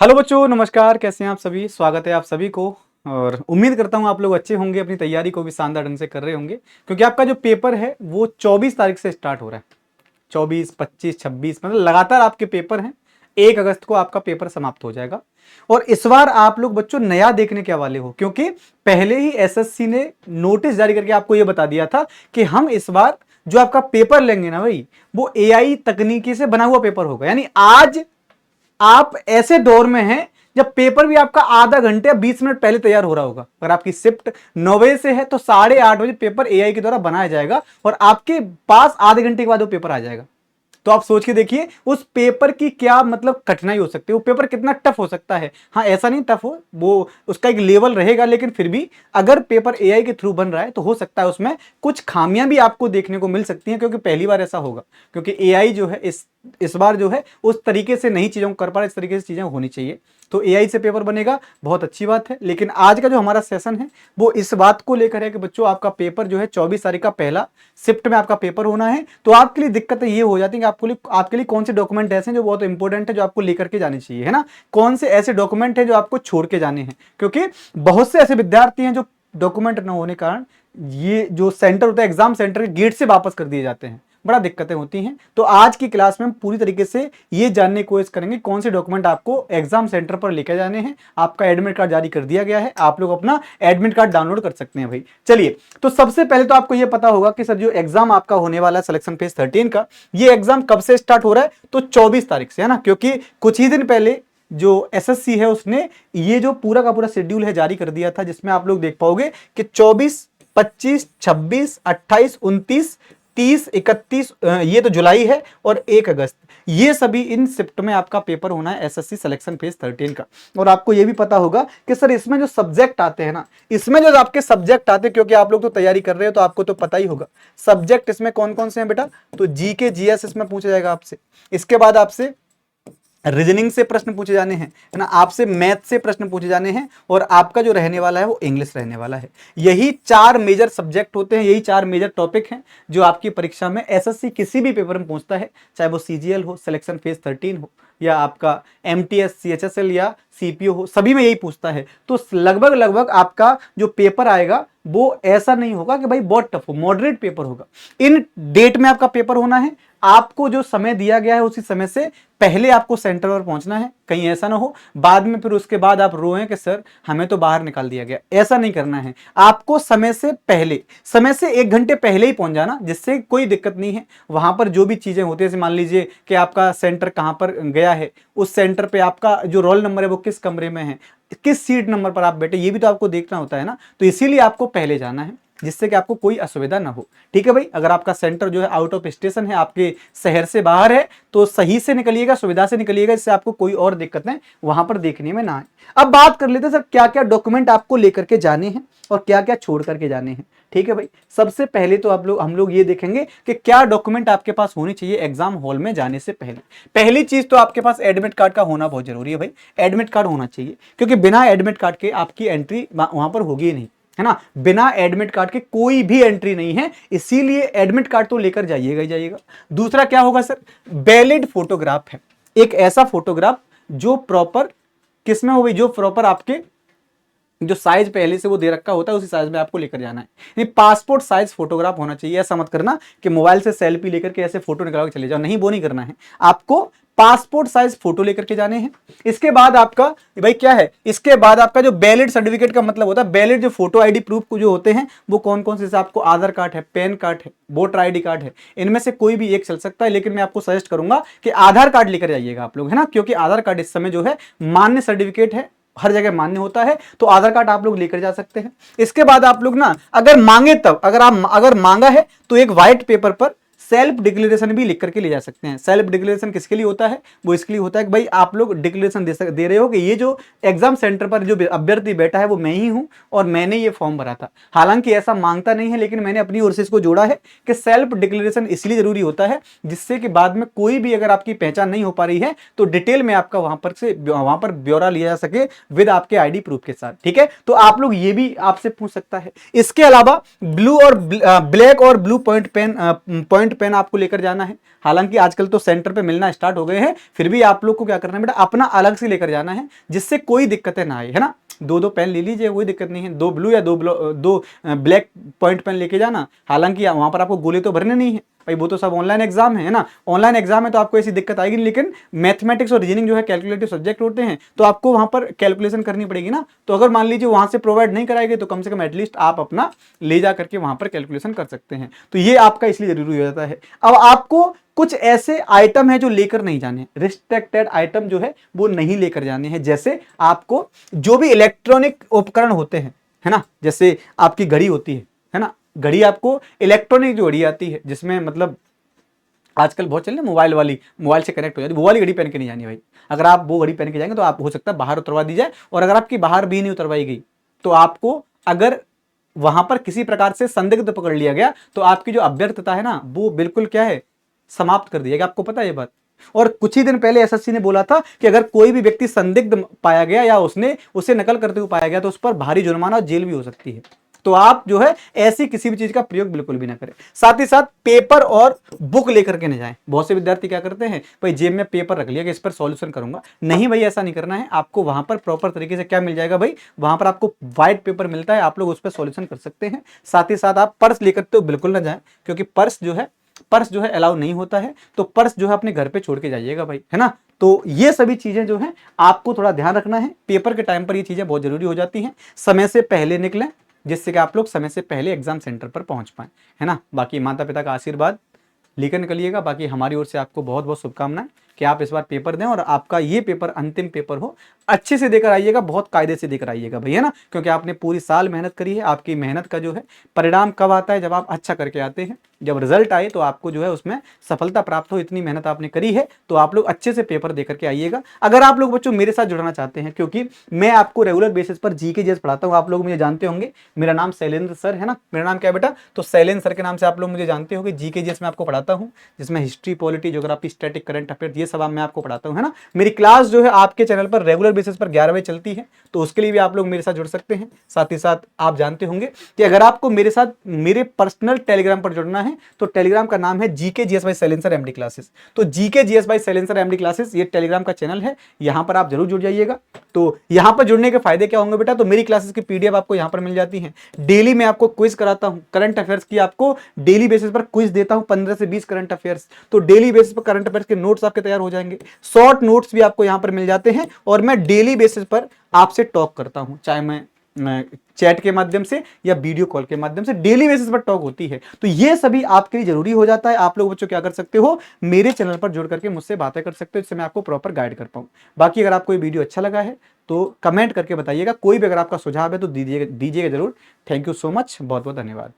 Hello बच्चों, नमस्कार। कैसे हैं आप सभी? स्वागत है आप सभी को। और उम्मीद करता हूं आप लोग अच्छे होंगे, अपनी तैयारी को भी शानदार ढंग से कर रहे होंगे, क्योंकि आपका जो पेपर है वो 24 तारीख से स्टार्ट हो रहा है। 24, 25, 26 मतलब लगातार आपके पेपर हैं। 1 अगस्त को आपका पेपर समाप्त हो जाएगा। और इस बार आप लोग बच्चों नया देखने के वाले हो, क्योंकि पहले ही एसएससी ने नोटिस जारी करके आपको यह बता दिया था कि हम इस बार जो आपका पेपर लेंगे ना भाई, वो एआई तकनीकी से बना हुआ पेपर होगा। यानी आज आप ऐसे दौर में हैं जब पेपर भी आपका आधा घंटे या 20 मिनट पहले तैयार हो रहा होगा। अगर आपकी शिफ्ट 9 बजे से है तो 8:30 बजे पेपर एआई के द्वारा बनाया जाएगा और आपके पास आधे घंटे के बाद वो पेपर आ जाएगा। तो आप सोच के देखिए उस पेपर की क्या मतलब कठिनाई हो सकती है, वो पेपर कितना टफ हो सकता है। हाँ, ऐसा नहीं टफ हो, वो उसका एक लेवल रहेगा, लेकिन फिर भी अगर पेपर एआई के थ्रू बन रहा है तो हो सकता है उसमें कुछ खामियां भी आपको देखने को मिल सकती हैं, क्योंकि पहली बार ऐसा होगा। क्योंकि एआई जो है इस बार जो है उस तरीके से नहीं चीजों को कर पा रहा, इस तरीके से चीजें होनी चाहिए। तो एआई से पेपर बनेगा, बहुत अच्छी बात है। लेकिन आज का जो हमारा सेशन है वो इस बात को लेकर है कि बच्चों आपका पेपर जो है 24 तारीख का पहला शिफ्ट में आपका पेपर होना है। तो आपके लिए दिक्कतें ये हो जाती है कि आपके लिए कौन से डॉक्यूमेंट ऐसे हैं जो बहुत इंपॉर्टेंट है, जो आपको लेकर के जाने चाहिए, है ना। कौन से ऐसे डॉक्यूमेंट है जो आपको छोड़ के जाने हैं, क्योंकि बहुत से ऐसे विद्यार्थी हैं जो डॉक्यूमेंट न होने के कारण ये जो सेंटर होता है एग्जाम सेंटर के गेट से वापस कर दिए जाते हैं। बड़ा दिक्कतें होती हैं। तो आज की क्लास में हम पूरी तरीके से ये जानने की कोशिश करेंगे कौन से डॉक्यूमेंट आपको एग्जाम सेंटर पर लेकर जाने हैं। आपका एडमिट कार्ड जारी कर दिया गया है, आप लोग अपना एडमिट कार्ड डाउनलोड कर सकते हैं भाई। चलिए, तो सबसे पहले तो आपको ये पता होगा कि सर जो एग्जाम आपका होने वाला है सिलेक्शन फेज 13 का, ये एग्जाम कब से स्टार्ट हो रहा है? तो 24 तारीख से, है ना। क्योंकि कुछ ही दिन पहले जो एसएससी है उसने ये जो पूरा का पूरा शेड्यूल है जारी कर दिया था, जिसमें आप लोग देख पाओगे कि 24, 25, 26, 28, 29, 30, 31, ये तो जुलाई है, और 1 अगस्त, ये सभी इन शिफ्ट में आपका पेपर होना है एसएससी सिलेक्शन फेज 13 का। और आपको ये भी पता होगा कि सर इसमें जो सब्जेक्ट आते हैं ना, इसमें जो आपके सब्जेक्ट आते हैं, क्योंकि आप लोग तो तैयारी कर रहे हो तो आपको तो पता ही होगा सब्जेक्ट इसमें कौन कौन से हैं बेटा। तो जीके जीएस इसमें पूछा जाएगा आपसे। इसके बाद आपसे रीजनिंग से प्रश्न पूछे जाने हैं, है ना। आपसे मैथ से प्रश्न पूछे जाने हैं, और आपका जो रहने वाला है वो इंग्लिश रहने वाला है। यही 4 मेजर सब्जेक्ट होते हैं, यही 4 मेजर टॉपिक हैं जो आपकी परीक्षा में एसएससी किसी भी पेपर में पूछता है, चाहे वो सीजीएल हो, सिलेक्शन फेज 13 हो, या आपका एमटीएस, सीएचएसएल या सीपीओ हो, सभी में यही पूछता है। तो लगभग लगभग आपका जो पेपर आएगा वो ऐसा नहीं होगा कि भाई बहुत टफ हो, मॉडरेट पेपर होगा। इन डेट में आपका पेपर होना है। आपको जो समय दिया गया है उसी समय से पहले आपको सेंटर पर पहुंचना है। कहीं ऐसा ना हो बाद में फिर उसके बाद आप रोएं कि सर हमें तो बाहर निकाल दिया गया। ऐसा नहीं करना है। आपको समय से पहले, समय से 1 घंटे पहले ही पहुंच जाना, जिससे कोई दिक्कत नहीं है। वहां पर जो भी चीजें होती है, जैसे मान लीजिए कि आपका सेंटर कहां पर गया है, उस सेंटर पे आपका जो रोल नंबर है वो किस कमरे में है, किस सीट नंबर पर आप बैठे, ये भी तो आपको देखना होता है ना। तो इसीलिए आपको पहले जाना है, जिससे कि आपको कोई असुविधा ना हो। ठीक है भाई। अगर आपका सेंटर जो है आउट ऑफ स्टेशन है, आपके शहर से बाहर है, तो सही से निकलिएगा, सुविधा से निकलिएगा, जिससे आपको कोई और दिक्कतें वहां पर देखने में ना आए। अब बात कर लेते हैं सर क्या क्या डॉक्यूमेंट आपको लेकर के जाने हैं और क्या क्या छोड़ करके जाने हैं। ठीक है भाई। सबसे पहले तो हम लोग ये देखेंगे कि क्या डॉक्यूमेंट आपके पास होने चाहिए एग्जाम हॉल में जाने से पहले। पहली चीज तो आपके पास एडमिट कार्ड का होना बहुत जरूरी है भाई। एडमिट कार्ड होना चाहिए, क्योंकि बिना एडमिट कार्ड के आपकी एंट्री वहां पर होगी ही नहीं, है ना। बिना एडमिट कार्ड के कोई भी एंट्री नहीं है, इसीलिए एडमिट कार्ड तो लेकर जाइएगा ही जाइएगा। दूसरा क्या होगा सर? वैलिड फोटोग्राफ है। एक ऐसा फोटोग्राफ जो प्रॉपर किसमें हो भाई, जो प्रॉपर आपके जो साइज पहले से वो दे रखा होता है उसी साइज में आपको लेकर जाना है। यानी पासपोर्ट साइज फोटोग्राफ होना चाहिए। ऐसा मत करना कि मोबाइल से सेल्फी लेकर के ऐसे फोटो निकाल के चले जाओ, नहीं, वो नहीं करना है। आपको पासपोर्ट साइज फोटो लेकर के जाने हैं। इसके बाद आपका भाई क्या है, इसके बाद आपका जो वैलिड सर्टिफिकेट का मतलब होता है, वैलिड जो फोटो आईडी प्रूफ को जो होते हैं वो कौन कौन से, जैसे आपको आधार कार्ड है, पैन कार्ड है, वोटर आईडी कार्ड है, इनमें से कोई भी एक चल सकता है। लेकिन मैं आपको सजेस्ट करूंगा कि आधार कार्ड लेकर जाइएगा आप लोग, है ना, क्योंकि आधार कार्ड इस समय जो है मान्य सर्टिफिकेट है, हर जगह मान्य होता है। तो आधार कार्ड आप लोग लेकर जा सकते हैं। इसके बाद आप लोग ना अगर मांगे तब, अगर मांगा है तो एक व्हाइट पेपर पर सेल्फ डिक्लेरेशन भी लिख करके ले जा सकते हैं। सेल्फ डिक्लेरेशन किसके लिए होता है? वो इसके लिए होता है कि भाई आप लोग डिक्लेरेशन दे रहे हो कि ये जो एग्जाम सेंटर पर जो अभ्यर्थी बैठा है वो मैं ही हूं और मैंने ये फॉर्म भरा था। हालांकि ऐसा मांगता नहीं है, लेकिन मैंने अपनी ओर से इसको जोड़ा है कि सेल्फ डिक्लेरेशन इसलिए जरूरी होता है जिससे कि बाद में कोई भी अगर आपकी पहचान नहीं हो पा रही है तो डिटेल में आपका वहां पर ब्यौरा लिया जा सके विद आपके आईडी प्रूफ के साथ। ठीक है। तो आप लोग ये भी आपसे पूछ सकता है। इसके अलावा ब्लू और ब्लैक और ब्लू पॉइंट पॉइंट पेन आपको लेकर जाना है। हालांकि आजकल तो सेंटर पे मिलना स्टार्ट हो गए हैं, फिर भी आप लोग को क्या करना है बेटा, अपना अलग से लेकर जाना है, जिससे कोई दिक्कतें ना आए, है ना। दो पेन ले लीजिए, कोई दिक्कत नहीं है, दो ब्लू या दो ब्लैक पॉइंट पेन लेके जाना। हालांकि वहां पर आपको गोले तो भरने नहीं है भाई, वो तो सब ऑनलाइन एग्जाम है ना, ऑनलाइन एग्जाम है तो आपको ऐसी दिक्कत आएगी नहीं। लेकिन मैथमेटिक्स और रीजनिंग जो है कैलकुलेटिव सब्जेक्ट होते हैं, तो आपको वहां पर कैलकुलेशन करनी पड़ेगी ना। तो अगर मान लीजिए वहां से प्रोवाइड नहीं कराएंगे तो कम से कम एटलीस्ट आप अपना ले जा करके वहां पर कैलकुलेशन कर सकते हैं। तो ये आपका इसलिए जरूरी हो जाता है। अब आपको कुछ ऐसे आइटम है जो लेकर नहीं जाने, रिस्ट्रिक्टेड आइटम जो है वो नहीं लेकर जाने हैं। जैसे आपको जो भी इलेक्ट्रॉनिक उपकरण होते हैं, है ना, जैसे आपकी घड़ी होती है ना, घड़ी आपको इलेक्ट्रॉनिक जो घड़ी आती है, जिसमें मतलब आजकल बहुत चल रही है मोबाइल वाली, मोबाइल से कनेक्ट हो जाती है, वो वाली घड़ी पहन के नहीं जानी भाई। अगर आप वो घड़ी पहन के जाएंगे तो आप हो सकता है बाहर उतरवा दी जाए, और अगर आपकी बाहर भी नहीं उतरवाई गई तो आपको अगर वहां पर किसी प्रकार से संदिग्ध पकड़ लिया गया तो आपकी जो अभ्यर्थता है ना वो बिल्कुल क्या है, समाप्त कर दिया। आपको पता है ये बात। और कुछ ही दिन पहले एसएससी ने बोला था कि अगर कोई भी व्यक्ति संदिग्ध पाया गया या उसने उसे नकल करते हुए पाया गया तो उस पर भारी जुर्माना और जेल भी हो सकती है। तो आप जो है ऐसी किसी भी चीज का प्रयोग बिल्कुल भी ना करें। साथ ही साथ पेपर और बुक लेकर के न जाएं। बहुत से विद्यार्थी क्या करते हैं, भाई जेब में पेपर रख लिया कि इस पर सॉल्यूशन करूंगा। नहीं भाई, ऐसा नहीं करना है। आपको वहां पर प्रॉपर तरीके से क्या मिल जाएगा भाई, वहां पर आपको व्हाइट पेपर मिलता है, आप लोग उस पर सॉल्यूशन कर सकते हैं। साथ ही साथ आप पर्स लेकर तो बिल्कुल ना जाएं, क्योंकि पर्स जो है अलाउ नहीं होता है। तो पर्स जो है अपने घर पे छोड़ के जाइएगा भाई, है ना। तो ये सभी चीजें जो है आपको थोड़ा ध्यान रखना है। पेपर के टाइम पर ये चीजें बहुत जरूरी हो जाती हैं। समय से पहले निकलें, जिससे कि आप लोग समय से पहले एग्जाम सेंटर पर पहुंच पाए, है ना। बाकी माता पिता का आशीर्वाद लेकर निकलिएगा। बाकी हमारी ओर से आपको बहुत बहुत शुभकामनाएं कि आप इस बार पेपर दें और आपका ये पेपर अंतिम पेपर हो। अच्छे से देकर आइएगा, बहुत कायदे से देकर आइएगा भाई, है ना, क्योंकि आपने पूरी साल मेहनत करी है। आपकी मेहनत का जो है परिणाम कब आता है, जब आप अच्छा करके आते हैं, जब रिजल्ट आए तो आपको जो है उसमें सफलता प्राप्त हो। इतनी मेहनत आपने करी है तो आप लोग अच्छे से पेपर देकर के आइएगा। अगर आप लोग बच्चों मेरे साथ जुड़ना चाहते हैं, क्योंकि मैं आपको रेगुलर बेसिस पर जीके जीएस पढ़ाता हूँ, आप लोग मुझे जानते होंगे, मेरा नाम शैलेंद्र सर है ना। मेरा नाम क्या है बेटा, तो शैलेंद्र सर के नाम से आप लोग मुझे जानते होंगे। जीके जीएस में आपको पढ़ाता हूँ, जिसमें history, polity, geography, static, current affair, ये सब मैं आपको पढ़ाता हूँ, है ना। मेरी क्लास जो है आपके चैनल पर रेगुलर बेसिस पर 11 बजे चलती है, तो उसके लिए भी आप लोग मेरे साथ जुड़ सकते हैं। साथ ही साथ आप जानते होंगे कि अगर आपको मेरे साथ मेरे पर्सनल टेलीग्राम पर जुड़ना है तो टेलीग्राम का नाम है GK GS by Shailendra MD classes. तो GK GS by Shailendra MD classes ये टेलीग्राम का चैनल है, यहां पर आप जरूर जुड़ जाइएगा। तो यहां पर जुड़ने के फायदे क्या होंगे बेटा, तो मेरी क्लासेस की पीडीएफ आपको यहां पर मिल जाती है। डेली मैं आपको क्विज कराता हूं, करंट अफेयर्स की आपको डेली बेसिस पर क्विज देता हूं, 15 से 20 करंट अफेयर्स। तो डेली बेसिस पर करंट अफेयर्स के नोट्स आपके तैयार हो जाएंगे। शॉर्ट नोट्स भी आपको यहां पर मिल जाते हैं, और मैं डेली बेसिस पर आपसे टॉक करता हूं, चाहे मैं चैट के माध्यम से या वीडियो कॉल के माध्यम से, डेली बेसिस पर टॉक होती है। तो ये सभी आपके लिए जरूरी हो जाता है। आप लोग बच्चों क्या कर सकते हो, मेरे चैनल पर जुड़ करके मुझसे बातें कर सकते हो, जिससे मैं आपको प्रॉपर गाइड कर पाऊं। बाकी अगर आपको ये वीडियो अच्छा लगा है तो कमेंट करके बताइएगा। कोई भी अगर आपका सुझाव है तो दीजिएगा जरूर। थैंक यू सो मच, बहुत बहुत धन्यवाद।